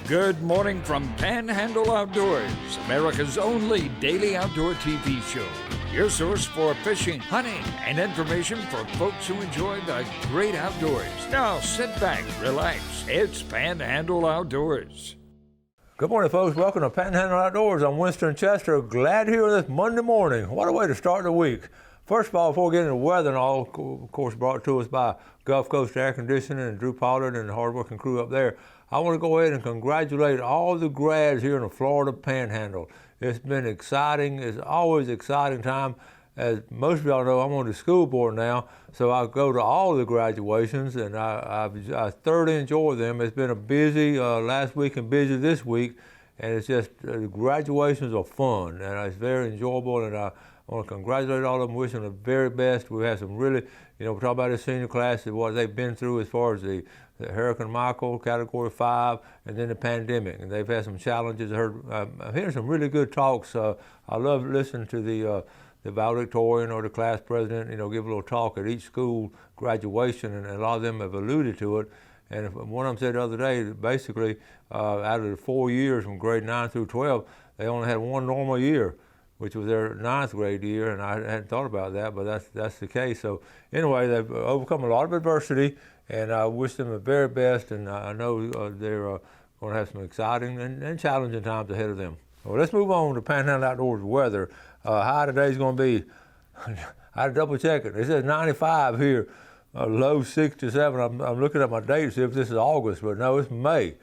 Good morning from Panhandle Outdoors, America's only daily outdoor TV show. Your source for fishing, hunting, and information for folks who enjoy the great outdoors. Now sit back, relax. It's Panhandle Outdoors. Good morning, folks. Welcome to Panhandle Outdoors. I'm Winston Chester. Glad here this Monday morning. What a way to start the week. First of all, before we get into the weather and all, of course, brought to us by Gulf Coast Air Conditioning and Drew Pollard and the hard-working crew up there, I want to go ahead and congratulate all the grads here in the Florida Panhandle. It's been exciting. It's always an exciting time. As most of y'all know, I'm on the school board now, so I go to all the graduations, and I thoroughly enjoy them. It's been a busy last week and busy this week, and it's just the graduations are fun, and it's very enjoyable, and I want to congratulate all of them, wish them the very best. We had some really, we talk about the senior class and what they've been through as far as the Hurricane Michael, Category 5, and then the pandemic. And they've had some challenges. I'm hearing some really good talks. I love listening to the valedictorian or the class president, give a little talk at each school graduation, and a lot of them have alluded to it. And one of them said the other day, basically, out of the 4 years from grade 9 through 12, they only had one normal year, which was their 9th grade year, and I hadn't thought about that, but that's the case. So anyway, they've overcome a lot of adversity, and I wish them the very best, and I know they're going to have some exciting and challenging times ahead of them. Well, let's move on to Panhandle Outdoors weather. High today is going to be, I had to double check it. It says 95 here, low 67. I'm looking at my date to see if this is August, but no, it's May.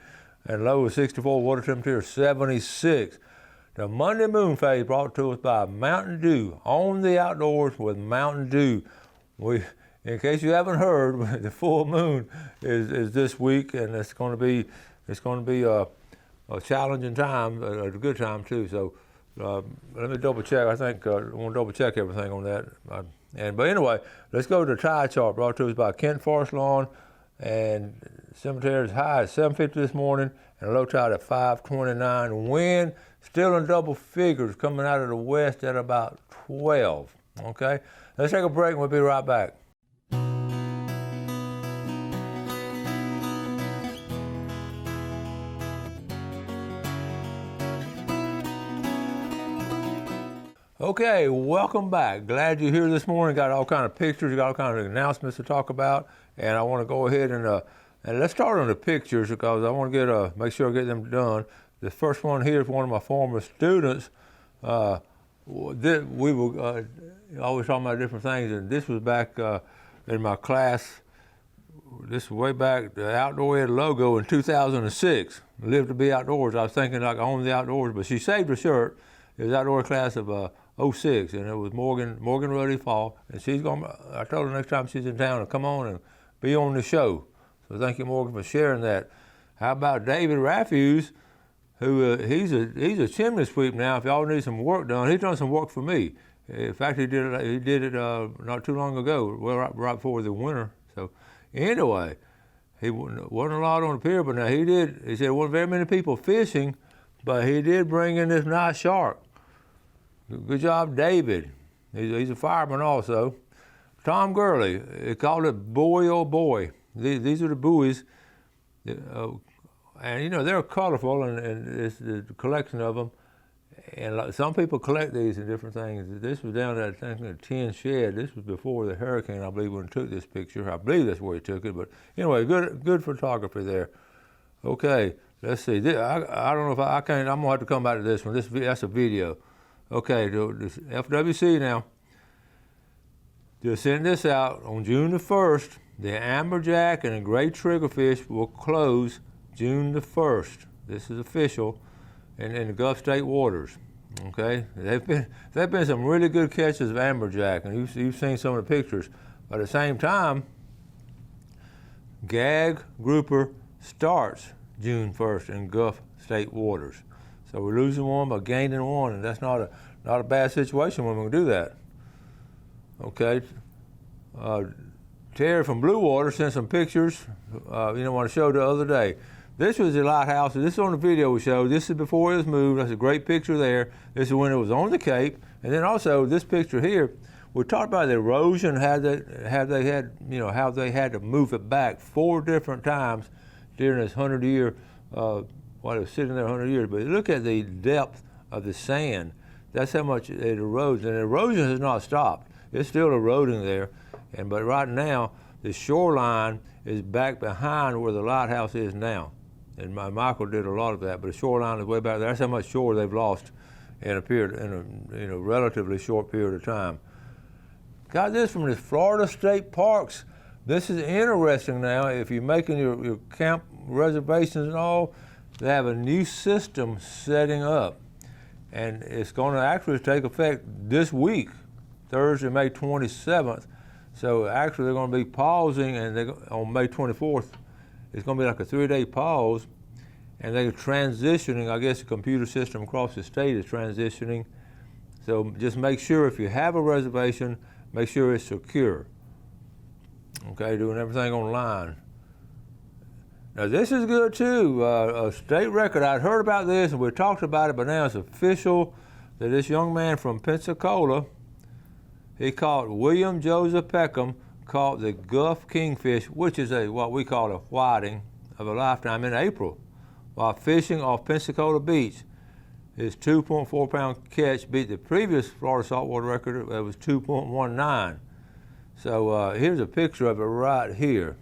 And low is 64, water temperature 76. The Monday moon phase brought to us by Mountain Dew. On the Outdoors with Mountain Dew. In case you haven't heard, the full moon is this week, and it's going to be a challenging time, a good time too. So let me double check. I think I want to double check everything on that. But anyway, let's go to the tide chart brought to us by Kent Forest Lawn, and cemetery is high at 7:50 this morning, and low tide at 5:29. Wind still in double figures coming out of the west at about 12. Okay, let's take a break and we'll be right back. Okay, welcome back. Glad you're here this morning. Got all kind of pictures, got all kind of announcements to talk about, and I want to go ahead and let's start on the pictures because I want to make sure I get them done. The first one here is one of my former students. We were always talking about different things, and this was back in my class. This was way back, the Outdoor Ed logo in 2006. Lived to be outdoors. I was thinking like I owned the outdoors, but she saved her shirt. It was outdoor class of 06, and it was Morgan Ruddy Fall. And I told her next time she's in town to come on and be on the show. So thank you, Morgan, for sharing that. How about David Rafuse, who he's a chimney sweep now. If y'all need some work done, he's done some work for me. In fact, he did it not too long ago, well, right before the winter. So anyway, he wasn't a lot on the pier, but now he said there wasn't very many people fishing, but he did bring in this nice shark. Good job, David. He's a fireman also. Tom Gurley, they called it Boy Oh Boy. These are the buoys. And they're colorful, and it's the collection of them. And some people collect these and different things. This was down at, I think, a tin shed. This was before the hurricane, I believe, when he took this picture. I believe that's where he took it. But anyway, good photography there. Okay, let's see. I don't know if I can't. I'm gonna have to come back to this one. That's a video. Okay, this FWC now. They'll send this out on June the 1st. The amberjack and the gray triggerfish will close June the 1st. This is official in the Gulf State waters. Okay, they've been some really good catches of amberjack, and you've seen some of the pictures. But at the same time, gag grouper starts June 1st in Gulf State waters. So we're losing one but gaining one, and that's not a bad situation when we do that. Okay, Terry from Blue Water sent some pictures. Want to show the other day. This was the lighthouse. This is on the video we showed. This is before it was moved. That's a great picture there. This is when it was on the Cape, and then also this picture here. We talked about the erosion, how they had to move it back 4 different times during this 100-year while it was sitting there 100 years. But look at the depth of the sand. That's how much it erodes, and erosion has not stopped. It's still eroding there, but right now the shoreline is back behind where the lighthouse is now. And Michael did a lot of that, but the shoreline is way back there. That's how much shore they've lost in a relatively short period of time. Got this from the Florida State Parks. This is interesting now. If you're making your camp reservations and all, they have a new system setting up, and it's going to actually take effect this week, Thursday, May 27th. So actually they're going to be pausing, and on May 24th, it's going to be like a 3-day pause, and they're transitioning. I guess the computer system across the state is transitioning. So just make sure if you have a reservation, make sure it's secure. Okay, doing everything online. Now this is good too. A state record. I'd heard about this and we talked about it, but now it's official that this young man from Pensacola, he caught William Joseph Peckham, caught the Gulf kingfish, which is what we call a whiting of a lifetime, in April, while fishing off Pensacola Beach. His 2.4 pound catch beat the previous Florida saltwater record. It was 2.19. So here's a picture of it right here.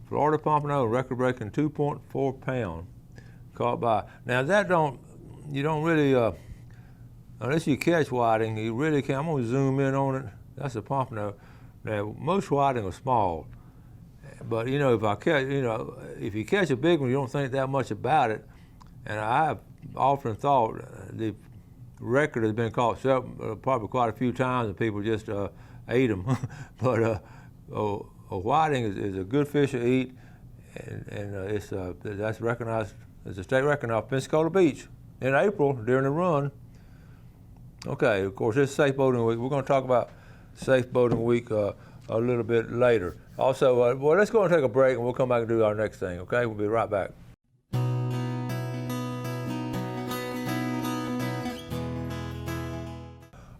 Florida Panhandle, record-breaking 2.4 pound, caught by. Now you don't really, unless you catch whiting, you really can't. I'm gonna zoom in on it. That's a pompano. Now most whiting are small, but if you catch a big one, you don't think that much about it. And I've often thought the record has been caught probably quite a few times, and people just ate them. But a whiting is a good fish to eat, and that's recognized as a state record off Pensacola Beach in April during the run. Okay, of course, it's Safe Boating Week. We're going to talk about Safe Boating Week a little bit later. Also, well, let's go and take a break, and we'll come back and do our next thing, okay? We'll be right back.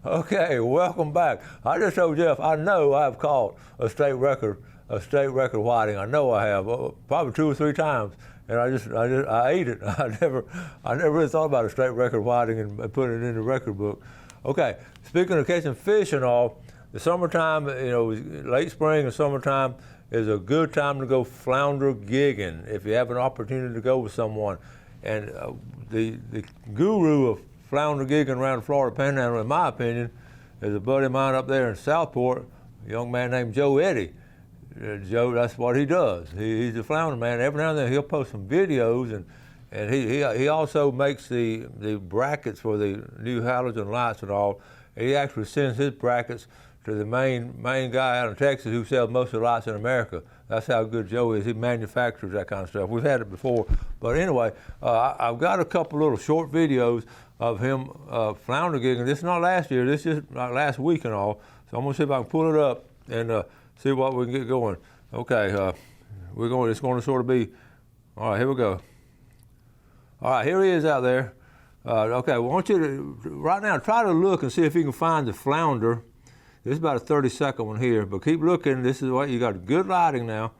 Okay, welcome back. I just told Jeff, I know I've caught a state record whiting. I know I have, probably 2 or 3 times, and I ate it. I never really thought about a state record whiting and putting it in the record book. Okay, speaking of catching fish and all, the summertime, late spring and summertime is a good time to go flounder gigging if you have an opportunity to go with someone. And the guru of flounder gigging around the Florida Panhandle, in my opinion, is a buddy of mine up there in Southport, a young man named Joe Eddy. Joe, that's what he does. He's a flounder man. Every now and then he'll post some videos, and he also makes the brackets for the new halogen lights and all. And he actually sends his brackets to the main guy out in Texas who sells most of the lights in America. That's how good Joe is. He manufactures that kind of stuff. We've had it before. But anyway, I've got a couple little short videos of him flounder gigging. This is not last year, this is like last week and all. So I'm gonna see if I can pull it up and see what we can get going. Okay, it's gonna sort of be, all right, here we go. All right, here he is out there. Okay, well, I want you to, right now, try to look and see if you can find the flounder. This is about a 30-second one here, but keep looking. This is what, you got good lighting now.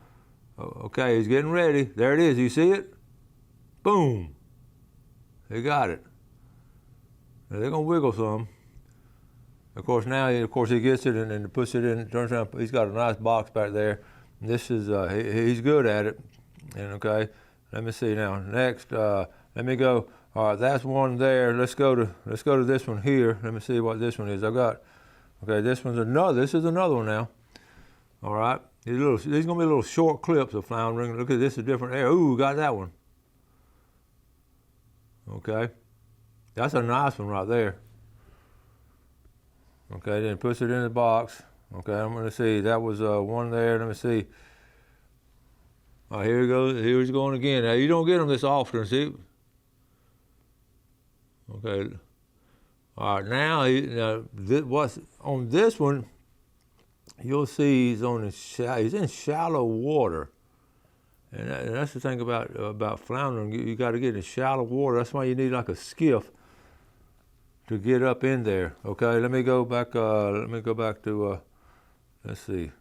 Okay, he's getting ready. There it is, you see it? Boom, he got it. Now they're gonna wiggle some. Of course, now he gets it and puts it in, turns around, he's got a nice box back there. And this is, he's good at it. And okay, let me see now. Next, let me go, all right, that's one there. Let's go to this one here. Let me see what this one is. I've got, okay, this is another one now. All right, these gonna be little short clips of floundering. Look at this, a different area. Ooh, got that one. Okay. That's a nice one right there. Okay, then puts it in the box. Okay, I'm gonna see, that was one there, let me see. All right, here he goes, here he's going again. Now you don't get them this often, see? Okay, all right, now, what's on this one, you'll see he's in shallow water. And that's the thing about floundering, you gotta get in shallow water. That's why you need like a skiff to get up in there. Okay, let me go back to, let's see.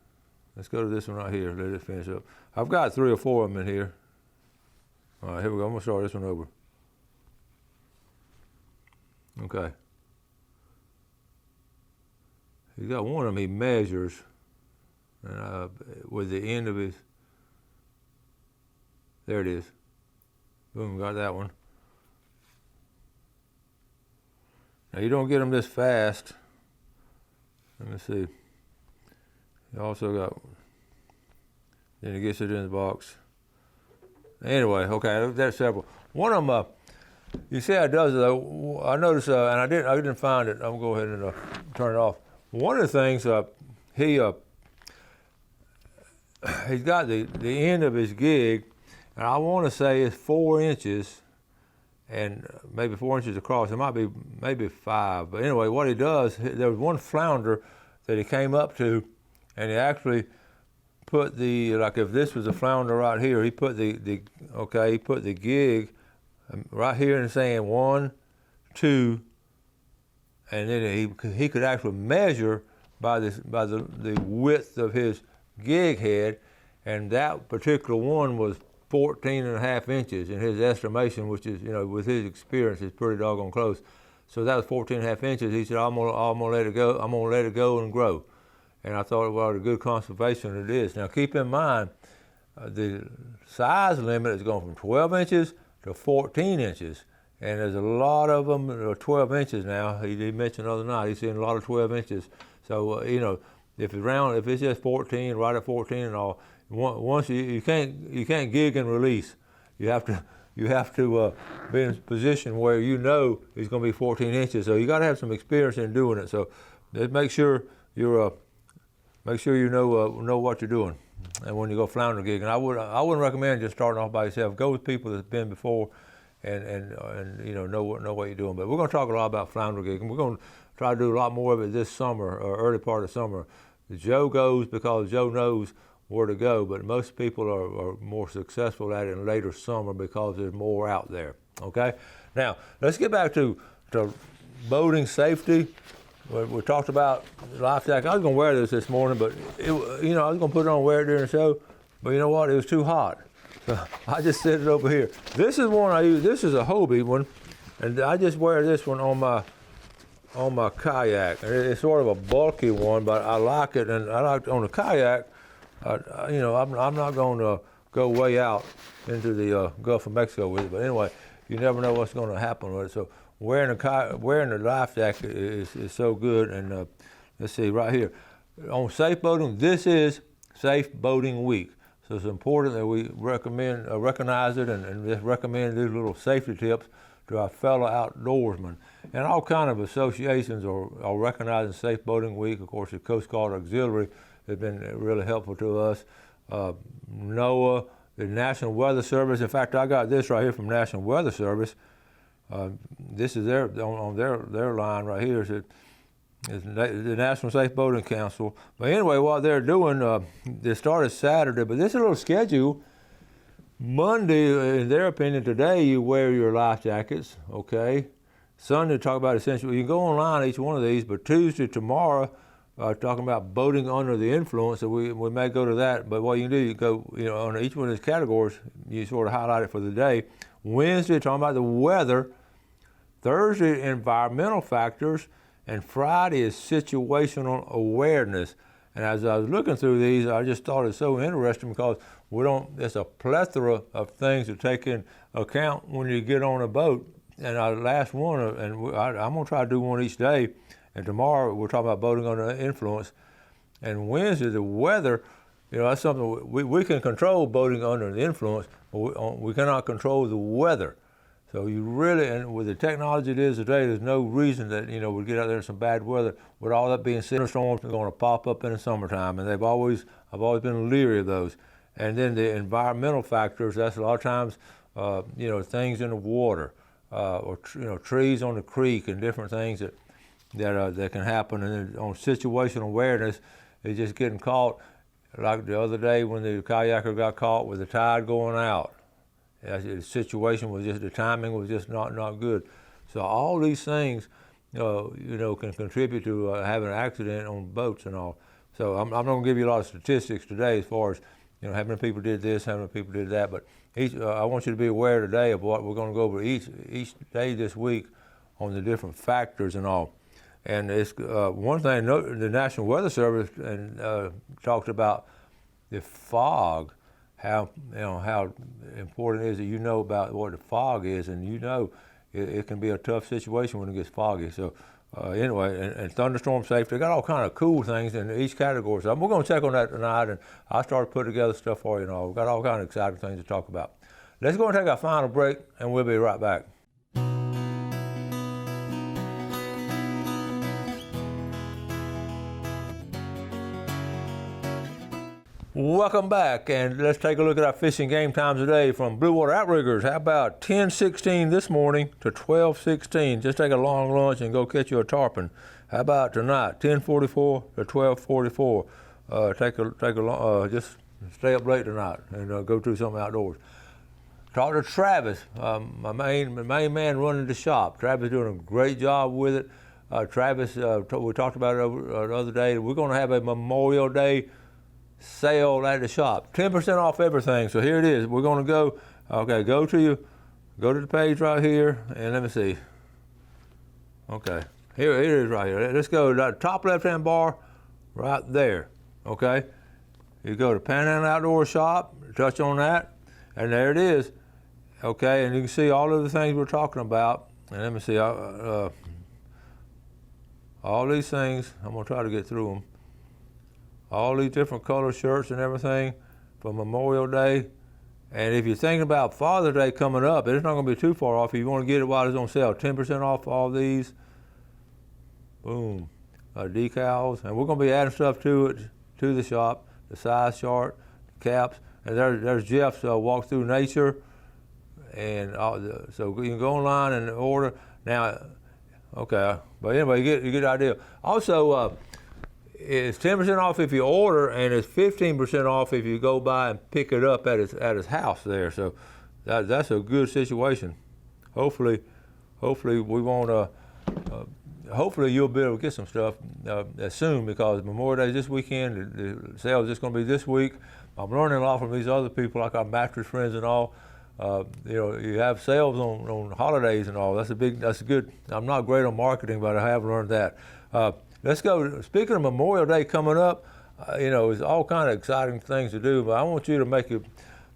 Let's go to this one right here, let it finish up. I've got 3 or 4 of them in here. All right, here we go. I'm gonna start this one over. Okay. He's got one of them he measures, and with the end of his, there it is. Boom, got that one. Now you don't get them this fast. Let me see. You also got, then he gets it in the box. Anyway, okay, there's several. One of them, you see how it does it though. I noticed, and I didn't find it. I'm gonna go ahead and turn it off. One of the things he's got the end of his gig, and I want to say it's 4 inches, and maybe 4 inches across. It might be maybe 5, but anyway, what he does, there was one flounder that he came up to, and he actually put the, like if this was a flounder right here, he put the gig right here in the sand, 1, 2, and then he could actually measure by the width of his gig head, and that particular one was 14.5 inches in his estimation, which is, with his experience, is pretty doggone close. So that was 14.5 inches. He said, I'm gonna let it go. I'm gonna let it go and grow. And I thought, well, a good conservation it is. Now keep in mind, the size limit is going from 12 inches to 14 inches. And there's a lot of them that are 12 inches now. He mentioned the other night, he's seen a lot of 12 inches. So, if it's just 14, right at 14 and all, once you can't gig and release. You have to be in a position where it's going to be 14 inches. So you got to have some experience in doing it. So just make sure you know what you're doing. And when you go flounder gigging, I wouldn't recommend just starting off by yourself. Go with people that's been before, and know what you're doing. But we're going to talk a lot about flounder gigging. We're going to try to do a lot more of it this summer, or early part of summer. Joe goes because Joe knows where to go, but most people are more successful at it in later summer because there's more out there. Okay, now let's get back to boating safety. We talked about life jacket. I was going to wear this morning, but I was going to put it on and wear it during the show. But you know what? It was too hot, so I just set it over here. This is one I use. This is a Hobie one, and I just wear this one on my kayak. And it's sort of a bulky one, but I like it, and I like on the kayak. I'm not going to go way out into the Gulf of Mexico with it. But anyway, you never know what's going to happen with it. So wearing the life jacket is so good. And let's see right here on safe boating. This is Safe Boating Week, so it's important that we recognize it and just recommend these little safety tips to our fellow outdoorsmen. And all kind of associations are recognizing Safe Boating Week. Of course, the Coast Guard Auxiliary has been really helpful to us. NOAA, the National Weather Service. In fact, I got this right here from National Weather Service. This is on their line right here. It's the National Safe Boating Council. But anyway, what they're doing, they started Saturday, but this is a little schedule. Monday, in their opinion, today you wear your life jackets, okay? Sunday, talk about essential. You can go online each one of these, but Tuesday, tomorrow, talking about boating under the influence, so we may go to that. But what you can do, you go, on each one of these categories, you sort of highlight it for the day. Wednesday, talking about the weather. Thursday, environmental factors. And Friday is situational awareness. And as I was looking through these, I just thought it's so interesting because there's a plethora of things to take in account when you get on a boat. And our last one, and I'm gonna try to do one each day. And tomorrow we're talking about boating under influence. And Wednesday, the weather, that's something we can control boating under the influence, but we cannot control the weather. So you really, and with the technology it is today, there's no reason that, we get out there in some bad weather. With all that being said, storms are going to pop up in the summertime, and I've always been leery of those. And then the environmental factors, that's a lot of times, things in the water, or trees on the creek and different things that can happen. And then on situational awareness, it's just getting caught. Like the other day when the kayaker got caught with the tide going out. The situation was the timing was just not good. So all these things, can contribute to having an accident on boats and all. So I'm not going to give you a lot of statistics today as far as, how many people did this, how many people did that, but I want you to be aware today of what we're going to go over each day this week on the different factors and all. And it's one thing the National Weather Service talked about the fog, how important it is that you know about what the fog is, and you know it can be a tough situation when it gets foggy. So anyway, and thunderstorm safety, got all kind of cool things in each category. So we're going to check on that tonight, and I'll start putting together stuff for you and all. We've got all kind of exciting things to talk about. Let's go and take our final break, and we'll be right back. Welcome back, and let's take a look at our fishing game times today from Blue Water Outriggers. How about 10:16 this morning to 12:16? Just take a long lunch and go catch you a tarpon. How about tonight, 10:44 to 12:44? Just stay up late tonight and go do something outdoors. Talk to Travis, my main man running the shop. Travis is doing a great job with it. Travis, we talked about it the other day. We're going to have a Memorial Day sale at the shop, 10% off everything. So here it is. We're going to go. Okay, go to the page right here, and let me see. Okay, here it is right here. Let's go to the top left-hand bar, right there. Okay, you go to Panhandle Outdoor Shop, touch on that, and there it is. Okay, and you can see all of the things we're talking about. And let me see. All these things. I'm gonna try to get through them. All these different color shirts and everything for Memorial Day. And if you're thinking about Father's Day coming up, it's not going to be too far off. If you want to get it while it's on sale, 10% off all these. Boom. Decals. And we're going to be adding stuff to it, to the shop, the size chart, the caps. And there's Jeff's Walk Through Nature. And so you can go online and order. Now, okay, but anyway, you get the idea. Also, it's 10% off if you order, and it's 15% off if you go by and pick it up at his house there. So that's a good situation. Hopefully we won't. Hopefully you'll be able to get some stuff soon, because Memorial Day is this weekend. The sale is just going to be this week. I'm learning a lot from these other people, like our mattress friends and all. You have sales on holidays and all. That's good. I'm not great on marketing, but I have learned that. Let's go. Speaking of Memorial Day coming up, there's all kind of exciting things to do, but I want you to make it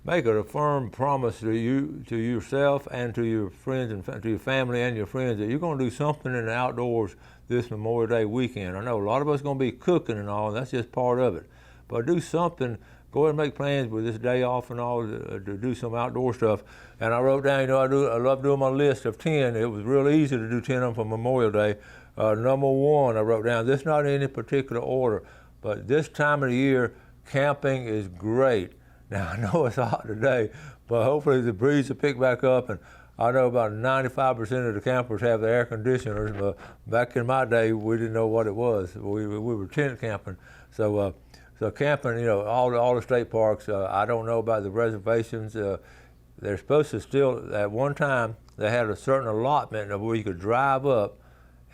a firm promise to yourself and to your friends and to your family and your friends that you're going to do something in the outdoors this Memorial Day weekend. I know a lot of us are going to be cooking and all, and that's just part of it. But do something. Go ahead and make plans with this day off and all to do some outdoor stuff. And I wrote down, I love doing my list of 10. It was real easy to do 10 of them for Memorial Day. Number 1, I wrote down, this not in any particular order, but this time of the year, camping is great. Now, I know it's hot today, but hopefully the breeze will pick back up, and I know about 95% of the campers have the air conditioners, but back in my day, we didn't know what it was. We were tent camping. So camping, all the state parks, I don't know about the reservations. They're supposed to still, at one time, they had a certain allotment of where you could drive up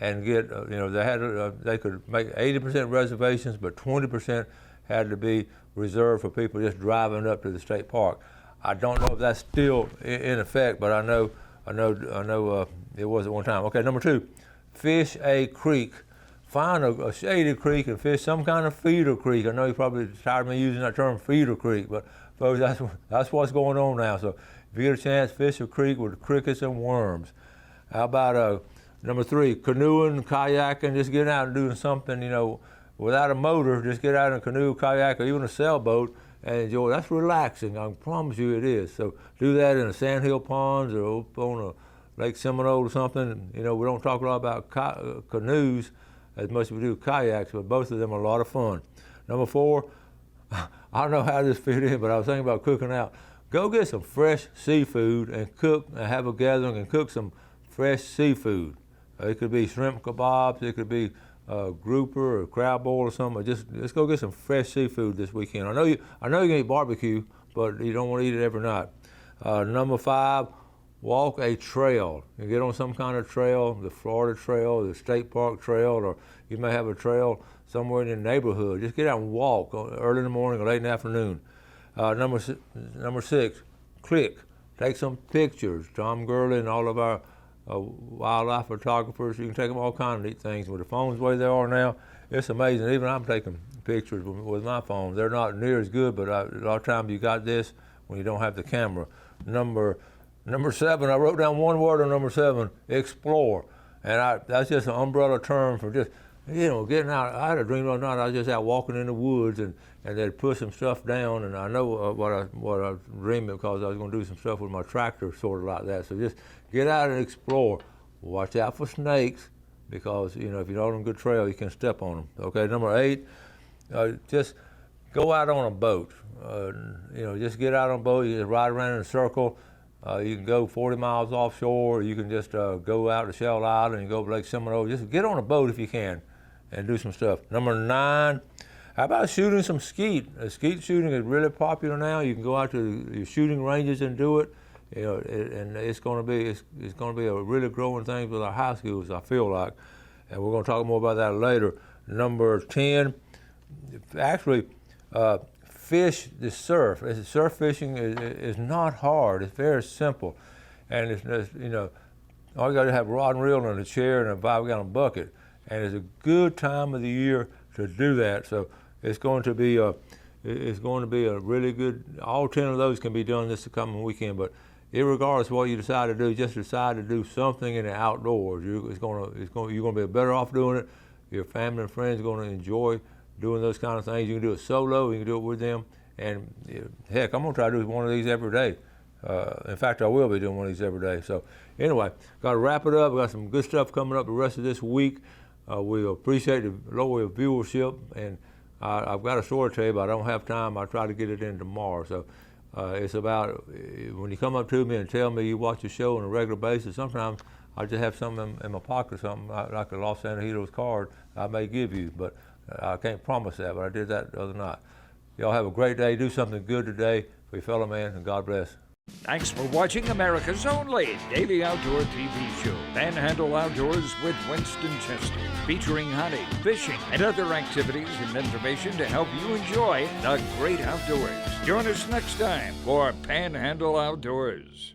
and get, they could make 80% reservations, but 20% had to be reserved for people just driving up to the state park. I don't know if that's still in effect, but I know it was at one time. Okay, number 2, fish a creek. Find a shady creek and fish some kind of feeder creek. I know you're probably tired of me using that term, feeder creek, but folks, that's what's going on now. So if you get a chance, fish a creek with crickets and worms. How about number 3, canoeing, kayaking, just getting out and doing something, without a motor, just get out in a canoe, kayak, or even a sailboat and enjoy. That's relaxing, I promise you it is. So do that in the Sandhill Ponds or up on a Lake Seminole or something. We don't talk a lot about canoes as much as we do kayaks, but both of them are a lot of fun. Number 4, I don't know how this fit in, but I was thinking about cooking out. Go get some fresh seafood and cook and have a gathering and cook some fresh seafood. It could be shrimp kebabs, it could be grouper or crab boil or something. Just go get some fresh seafood this weekend. I know you can eat barbecue, but you don't want to eat it every night. Number 5, walk a trail. You get on some kind of trail, the Florida trail, the state park trail, or you may have a trail somewhere in your neighborhood. Just get out and walk early in the morning or late in the afternoon. Number 6, click, take some pictures. Tom Gurley and all of our wildlife photographers, you can take them all kinds of neat things. With the phones the way they are now, it's amazing. Even I'm taking pictures with my phone. They're not near as good, but a lot of times you got this when you don't have the camera. Number 7, I wrote down one word on number 7, explore. And that's just an umbrella term for just, getting out. I had a dream one night, I was just out walking in the woods and they'd put some stuff down, and I know what I dreamed because I was going to do some stuff with my tractor, sort of like that. So just get out and explore. Watch out for snakes because, if you're not on a good trail, you can step on them. Okay, number 8, just go out on a boat. Just get out on a boat, you just ride around in a circle. You can go 40 miles offshore, or you can just go out to Shell Island and go to Lake Seminole. Just get on a boat if you can and do some stuff. Number 9, how about shooting some skeet? Skeet shooting is really popular now. You can go out to your shooting ranges and do it. And it's going to be a really growing thing with our high schools, I feel like. And we're going to talk more about that later. Number 10, actually, fish the surf. Surf fishing is not hard. It's very simple, and it's all you got to have a rod and reel and a chair and a 5-gallon bucket, and it's a good time of the year to do that. So it's going to be a really good. All 10 of those can be done this coming weekend, but irregardless of what you decide to do, just decide to do something in the outdoors. You're going to be better off doing it. Your family and friends are going to enjoy doing those kind of things. You can do it solo, you can do it with them, and heck, I'm going to try to do one of these every day. In fact, I will be doing one of these every day. So anyway, got to wrap it up. We got some good stuff coming up the rest of this week. We appreciate the loyal viewership, and I've got a story to tell you, but I don't have time. I'll try to get it in tomorrow. So it's about when you come up to me and tell me you watch the show on a regular basis, sometimes I just have something in my pocket, something like a Los Angeles card I may give you, but I can't promise that, but I did that the other night. Y'all have a great day. Do something good today for your fellow man, and God bless. Thanks for watching America's only daily outdoor TV show, Panhandle Outdoors with Winston Chester, featuring hunting, fishing, and other activities and information to help you enjoy the great outdoors. Join us next time for Panhandle Outdoors.